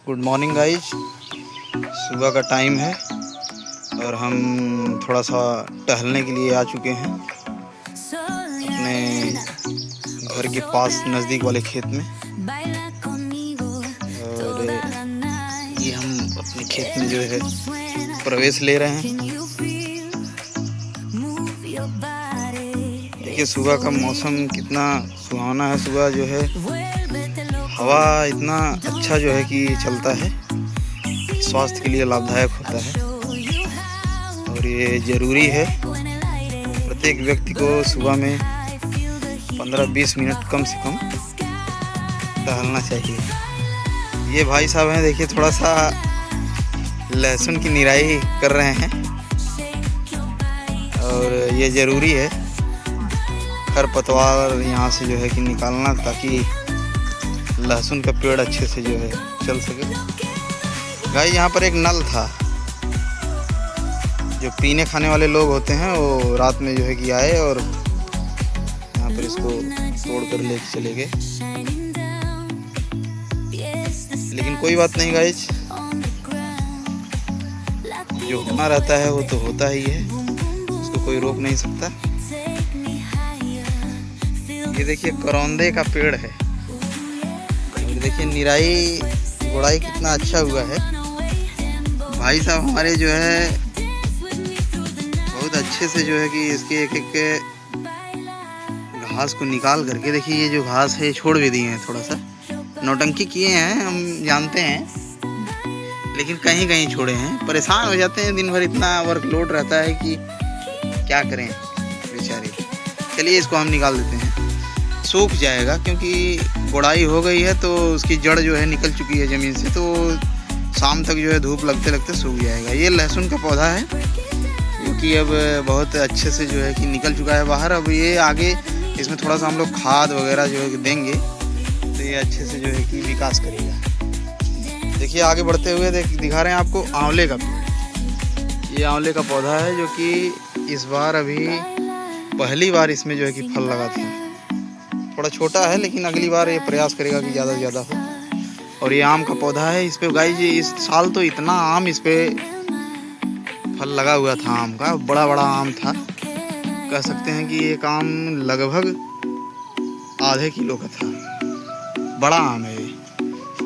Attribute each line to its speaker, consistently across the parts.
Speaker 1: Good morning guys. सुबह का time है और हम थोड़ा सा टहलने के लिए आ चुके हैं अपने घर के पास नज़दीक वाले खेत में। और ये हम अपने खेत में जो है प्रवेश ले रहे हैं। देखिए सुबह का मौसम कितना सुहावना है। सुबह जो है हवा इतना अच्छा जो है कि चलता है, स्वास्थ्य के लिए लाभदायक होता है और ये ज़रूरी है। प्रत्येक व्यक्ति को सुबह में 15-20 मिनट कम से कम टहलना चाहिए। ये भाई साहब हैं, देखिए थोड़ा सा लहसुन की निराई कर रहे हैं और ये ज़रूरी है खरपतवार यहाँ से जो है कि निकालना, ताकि लहसुन का पेड़ अच्छे से जो है चल सके। गाइस यहाँ पर एक नल था, जो पीने खाने वाले लोग होते हैं वो रात में जो है कि आए और यहाँ पर इसको तोड़ कर ले चले गए। लेकिन कोई बात नहीं गाइस, जो होना रहता है वो तो होता ही है, उसको कोई रोक नहीं सकता। ये देखिए करौंदे का पेड़ है, देखिए निराई गुड़ाई कितना अच्छा हुआ है। भाई साहब हमारे जो है बहुत अच्छे से जो है कि इसके एक एक घास को निकाल करके, देखिए ये जो घास है छोड़ भी दिए हैं। थोड़ा सा नौटंकी किए हैं, हम जानते हैं, लेकिन कहीं कहीं छोड़े हैं। परेशान हो जाते हैं, दिन भर इतना वर्कलोड रहता है कि क्या करें बेचारे। चलिए इसको हम निकाल देते हैं, सूख जाएगा क्योंकि गुड़ाई हो गई है तो उसकी जड़ जो है निकल चुकी है ज़मीन से, तो शाम तक जो है धूप लगते लगते सूख जाएगा। ये लहसुन का पौधा है क्योंकि अब बहुत अच्छे से जो है कि निकल चुका है बाहर। अब ये आगे इसमें थोड़ा सा हम लोग खाद वगैरह जो है कि देंगे तो ये अच्छे से जो है कि विकास करेगा। देखिए आगे बढ़ते हुए दिखा रहे हैं आपको आंवले का पेड़। ये आंवले का पौधा है जो कि इस बार अभी पहली बार इसमें जो है कि फल लगा था। थोड़ा छोटा है लेकिन अगली बार ये प्रयास करेगा कि ज़्यादा से ज़्यादा हो। और ये आम का पौधा है, इस पे गाइस इस साल तो इतना आम इस पे फल लगा हुआ था। आम का बड़ा बड़ा आम था, कह सकते हैं कि एक आम लगभग आधे किलो का था। बड़ा आम है ये,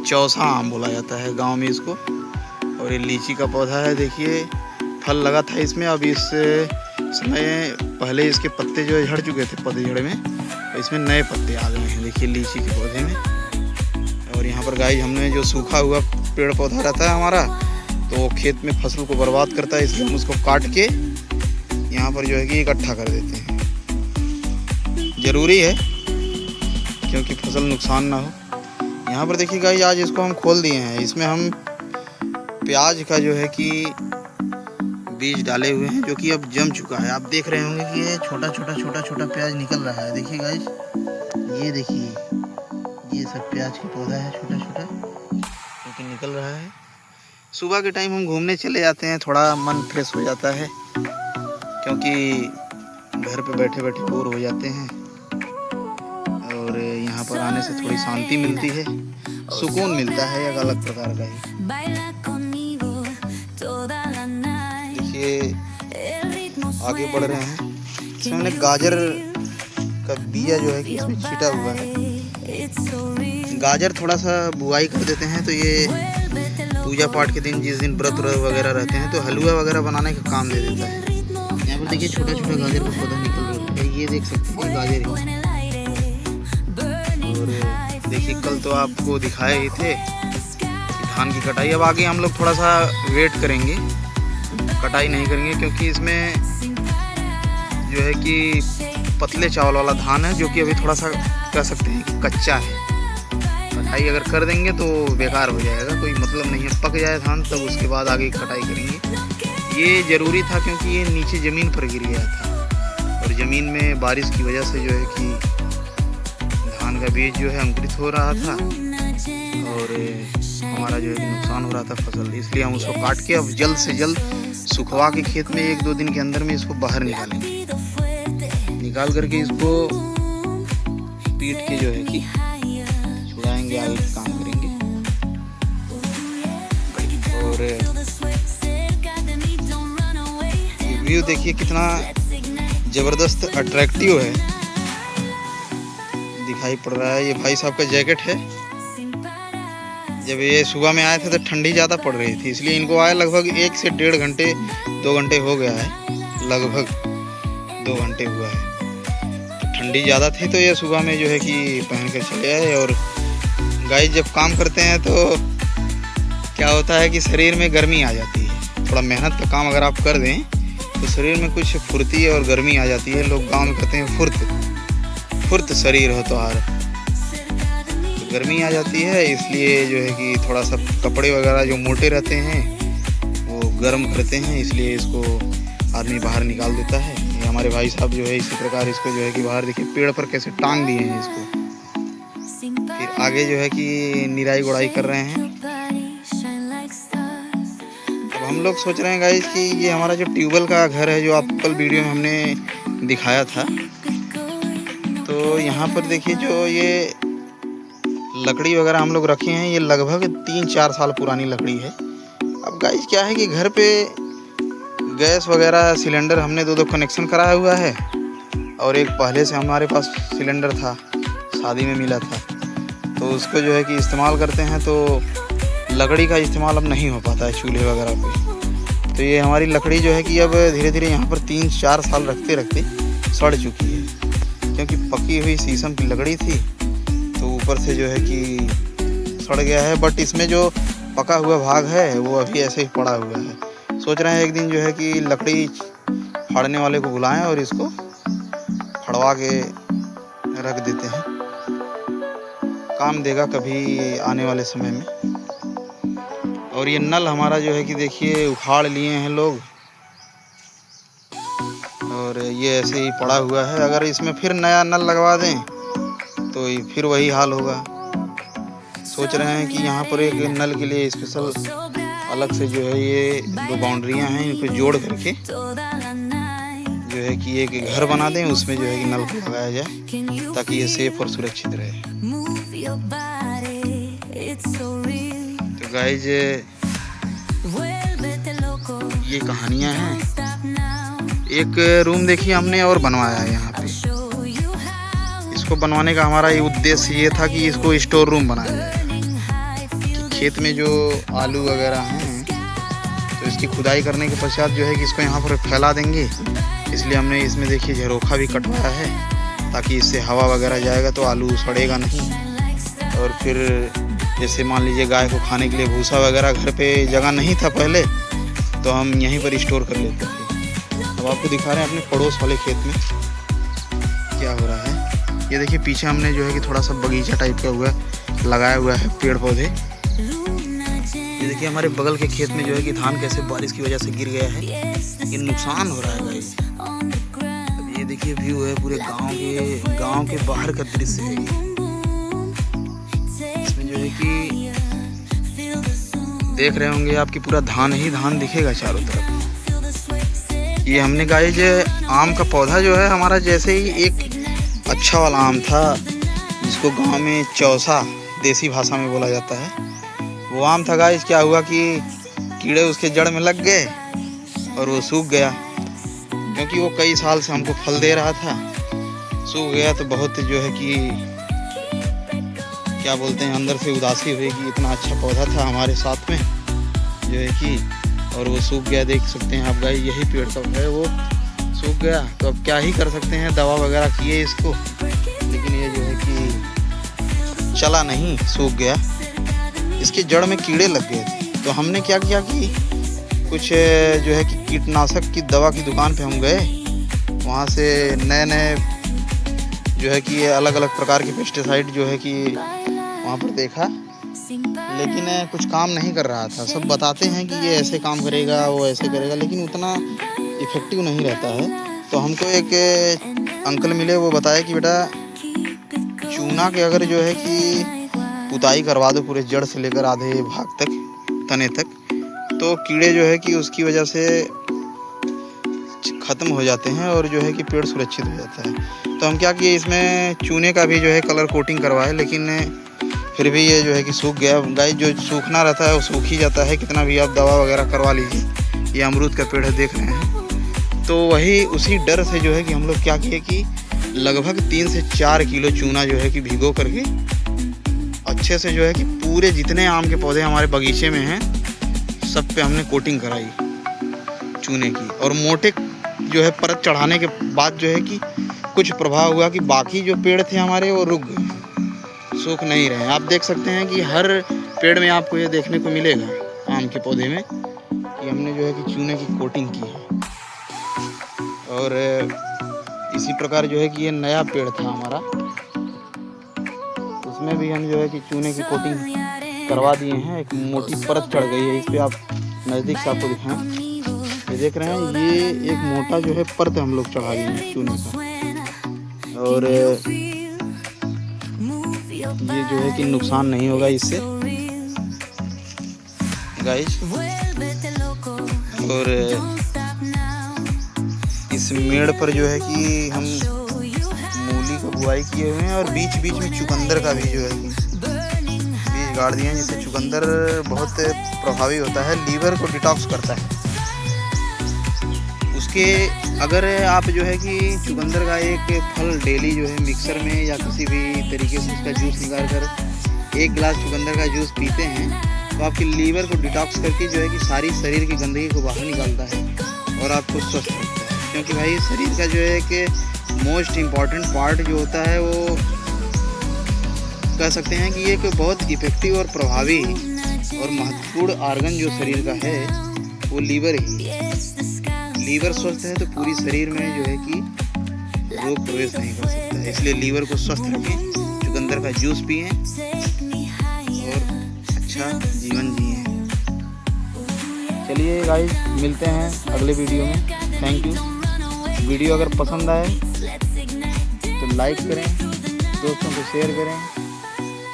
Speaker 1: चौसा आम बोला जाता है गांव में इसको। और ये लीची का पौधा है, देखिए फल लगा था इसमें। अब इस समय पहले इसके पत्ते जो झड़ चुके थे पतझड़ में, इसमें नए पत्ते आ गए हैं, देखिए लीची के पौधे में। और यहाँ पर गाइस हमने जो सूखा हुआ पेड़ पौधा रहता है हमारा, तो वो खेत में फसल को बर्बाद करता है, इसलिए हम उसको काट के यहाँ पर जो है कि इकट्ठा कर देते हैं। ज़रूरी है क्योंकि फसल नुकसान ना हो। यहाँ पर देखिए गाइस आज इसको हम खोल दिए हैं, इसमें हम प्याज का जो है कि बीज डाले हुए हैं, जो कि अब जम चुका है। आप देख रहे होंगे कि ये छोटा छोटा प्याज निकल रहा है। देखिए गाइस, ये देखिए ये सब प्याज का पौधा है छोटा छोटा, जो कि निकल रहा है। सुबह के टाइम हम घूमने चले जाते हैं, थोड़ा मन फ्रेश हो जाता है, क्योंकि घर पे बैठे बैठे बोर हो जाते हैं और यहाँ पर आने से थोड़ी शांति मिलती है, सुकून मिलता है एक अलग प्रकार का ही। आगे बढ़ रहे हैं, इसमें हमने गाजर का बीजा जो है कि इसमें छिटा हुआ है। गाजर थोड़ा सा बुआई कर देते हैं तो ये पूजा पाठ के दिन, जिस दिन व्रत वगैरह रहते हैं, तो हलवा वगैरह बनाने का काम दे देता है। यहाँ पर देखिए छोटा छोटा गाजर का पौधा निकल रहा है, ये देख सकते हैं गाजर है। और देखिए कल तो आपको दिखाए ही थे धान की कटाई। अब आगे हम लोग थोड़ा सा वेट करेंगे, कटाई नहीं करेंगे, क्योंकि इसमें जो है कि पतले चावल वाला धान है, जो कि अभी थोड़ा सा कह सकते हैं कि कच्चा है। कटाई अगर कर देंगे तो बेकार हो जाएगा, कोई मतलब नहीं है। पक जाए धान तब उसके बाद आगे कटाई करेंगे। ये ज़रूरी था क्योंकि ये नीचे ज़मीन पर गिर गया था और ज़मीन में बारिश की वजह से जो है कि धान का बीज जो है अंकुरित हो रहा था और हमारा जो है कि नुकसान हो रहा था फसल। इसलिए हम उसको काट के अब जल्द से जल्द सुखवा के खेत में 1-2 दिन के अंदर में इसको बाहर निकालेंगे। निकाल करके इसको पीट के जो है कि छुड़ाएंगे, आगे काम करेंगे। और ये व्यू देखिए कितना ज़बरदस्त अट्रैक्टिव है, दिखाई पड़ रहा है। ये भाई साहब का जैकेट है। जब ये सुबह में आए थे तो ठंडी ज़्यादा पड़ रही थी, इसलिए इनको आए लगभग 1 से 1.5 घंटे 2 घंटे हो गया है, लगभग 2 घंटे हुआ है। तो ठंडी ज़्यादा थी तो ये सुबह में जो है कि पहन कर चले आए। और गाइस जब काम करते हैं तो क्या होता है कि शरीर में गर्मी आ जाती है। थोड़ा मेहनत का काम अगर आप कर दें तो शरीर में कुछ फुर्ती और गर्मी आ जाती है। लोग गाँव में कहते हैं फुर्त शरीर हो तो गर्मी आ जाती है, इसलिए जो है कि थोड़ा सा कपड़े वगैरह जो मोटे रहते हैं वो गर्म करते हैं, इसलिए इसको आदमी बाहर निकाल देता है। ये हमारे भाई साहब जो है इसी प्रकार इसको जो है कि बाहर देखिए पेड़ पर कैसे टांग दिए हैं इसको। फिर आगे जो है कि निराई गुड़ाई कर रहे हैं। अब हम लोग सोच रहे हैं गाइस कि ये हमारा जो ट्यूबवेल का घर है जो आप कल वीडियो में हमने दिखाया था, तो यहाँ पर देखिए जो ये लकड़ी वगैरह हम लोग रखे हैं ये लगभग 3-4 साल पुरानी लकड़ी है। अब गाइस क्या है कि घर पे गैस वगैरह सिलेंडर हमने 2 कनेक्शन कराया हुआ है, और एक पहले से हमारे पास सिलेंडर था, शादी में मिला था, तो उसको जो है कि इस्तेमाल करते हैं। तो लकड़ी का इस्तेमाल अब नहीं हो पाता है चूल्हे वगैरह पे। तो ये हमारी लकड़ी जो है कि अब धीरे धीरे यहाँ पर 3-4 साल रखते रखते सड़ चुकी है, क्योंकि पकी हुई शीशम की लकड़ी थी तो ऊपर से जो है कि सड़ गया है। बट इसमें जो पका हुआ भाग है वो अभी ऐसे ही पड़ा हुआ है। सोच रहे हैं एक दिन जो है कि लकड़ी फाड़ने वाले को बुलाएं और इसको फड़वा के रख देते हैं, काम देगा कभी आने वाले समय में। और ये नल हमारा जो है कि देखिए उखाड़ लिए हैं लोग, और ये ऐसे ही पड़ा हुआ है। अगर इसमें फिर नया नल लगवा दें तो फिर वही हाल होगा। सोच रहे हैं कि यहाँ पर एक नल के लिए स्पेशल अलग से जो है ये 2 बाउंड्रियाँ हैं, इनको जोड़ करके जो है कि एक घर बना दें, उसमें जो है कि नल को लगाया जाए ताकि ये सेफ और सुरक्षित रहे। तो गाइस ये कहानियाँ हैं। एक रूम देखिए हमने और बनवाया है यहाँ पे। इसको बनवाने का हमारा ये उद्देश्य ये था कि इसको स्टोर रूम बनाया जाए। कि खेत में जो आलू वगैरह हैं तो इसकी खुदाई करने के पश्चात जो है कि इसको यहाँ पर फैला देंगे, इसलिए हमने इसमें देखिए झरोखा भी कटवाया है ताकि इससे हवा वगैरह जाएगा तो आलू सड़ेगा नहीं। और फिर जैसे मान लीजिए गाय को खाने के लिए भूसा वगैरह घर पे जगह नहीं था पहले, तो हम यहीं पर स्टोर कर लेते थे। अब आपको दिखा रहे हैं अपने पड़ोस वाले खेत में क्या हो रहा है। ये देखिए पीछे हमने जो है कि थोड़ा सा बगीचा टाइप का हुआ लगाया हुआ है, पेड़ पौधे। ये देखिए हमारे बगल के खेत में जो है कि धान कैसे बारिश की वजह से गिर गया है, ये नुकसान हो रहा है गाइस। अब ये देखिए व्यू है पूरे गांव के बाहर का दृश्य है। इसमें जो है कि देख रहे होंगे आपकी पूरा धान ही धान दिखेगा चारों तरफ। ये हमने गाइस आम का पौधा जो है हमारा, जैसे ही एक अच्छा वाला आम था जिसको गांव में चौसा देसी भाषा में बोला जाता है, वो आम था गाइस। क्या हुआ कि कीड़े उसके जड़ में लग गए और वो सूख गया, क्योंकि वो कई साल से हमको फल दे रहा था। सूख गया तो बहुत जो है कि क्या बोलते हैं अंदर से उदासी हुई कि इतना अच्छा पौधा था हमारे साथ में जो है कि, और वो सूख गया। देख सकते हैं आप गाइस, यही पेड़ का है वो सूख गया। तो अब क्या ही कर सकते हैं, दवा वगैरह किए इसको, लेकिन ये जो है कि चला नहीं, सूख गया। इसके जड़ में कीड़े लग गए थे। तो हमने क्या किया कि कुछ जो है कि कीटनाशक की दवा की दुकान पे हम गए, वहाँ से नए जो है कि अलग अलग प्रकार के पेस्टिसाइड जो है कि वहाँ पर देखा, लेकिन कुछ काम नहीं कर रहा था। सब बताते हैं कि ये ऐसे काम करेगा, वो ऐसे करेगा, लेकिन उतना इफेक्टिव नहीं रहता है। तो हमको एक अंकल मिले, वो बताया कि बेटा चूना के अगर जो है कि पुताई करवा दो पूरे जड़ से लेकर आधे भाग तक, तने तक, तो कीड़े जो है कि उसकी वजह से ख़त्म हो जाते हैं और जो है कि पेड़ सुरक्षित हो जाता है। तो हम क्या किए, इसमें चूने का भी जो है कलर कोटिंग करवाए, लेकिन फिर भी ये जो है कि सूख गया। गाइस जो सूखना रहता है वो सूख ही जाता है, कितना भी आप दवा वगैरह करवा लीजिए। ये अमरूद का पेड़ है, देख रहे हैं। तो वही उसी डर से जो है कि हम लोग क्या किए कि लगभग 3 से 4 किलो चूना जो है कि भिगो करके अच्छे से जो है कि पूरे जितने आम के पौधे हमारे बगीचे में हैं सब पे हमने कोटिंग कराई चूने की। और मोटे जो है परत चढ़ाने के बाद जो है कि कुछ प्रभाव हुआ कि बाकी जो पेड़ थे हमारे वो रुक गए, सूख नहीं रहे। आप देख सकते हैं कि हर पेड़ में आपको ये देखने को मिलेगा आम के पौधे में कि हमने जो है कि चूने की कोटिंग की है। और इसी प्रकार जो है कि ये नया पेड़ था हमारा, उसमें भी हम जो है कि चूने की कोटिंग करवा दिए हैं। एक मोटी परत चढ़ गई है इस पर, आप नज़दीक से आपको दिखाएं। ये देख रहे हैं, ये एक मोटा जो है परत हम लोग चढ़ा दिए हैं चूने का। और ये जो है कि नुकसान नहीं होगा इससे गाइस। और इस मेड़ पर जो है कि हम मूली का बुआई किए हुए हैं और बीच बीच में चुकंदर का भी जो है बीज गाड़ दिए हैं, जिससे चुकंदर बहुत प्रभावी होता है, लीवर को डिटॉक्स करता है। उसके अगर आप जो है कि चुकंदर का एक फल डेली जो है मिक्सर में या किसी भी तरीके से उसका जूस निकाल कर 1 गिलास चुकंदर का जूस पीते हैं तो आपके लीवर को डिटॉक्स करके जो है कि सारी शरीर की गंदगी को बाहर निकालता है और आपको स्वस्थ रखता है। क्योंकि भाई शरीर का जो है कि मोस्ट इम्पॉर्टेंट पार्ट जो होता है वो कह सकते हैं कि एक बहुत इफ़ेक्टिव और प्रभावी और महत्वपूर्ण आर्गन जो शरीर का है वो लीवर ही है। लीवर स्वस्थ है तो पूरी शरीर में जो है कि रोग प्रवेश नहीं कर सकता है। इसलिए लीवर को स्वस्थ रखें, चुकंदर का जूस पिएं और अच्छा जीवन जिएं। चलिए गाइस, मिलते हैं अगले वीडियो में। Thank you. वीडियो अगर पसंद आए तो लाइक करें, दोस्तों को शेयर करें,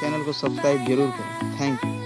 Speaker 1: चैनल को सब्सक्राइब जरूर करें। Thank you.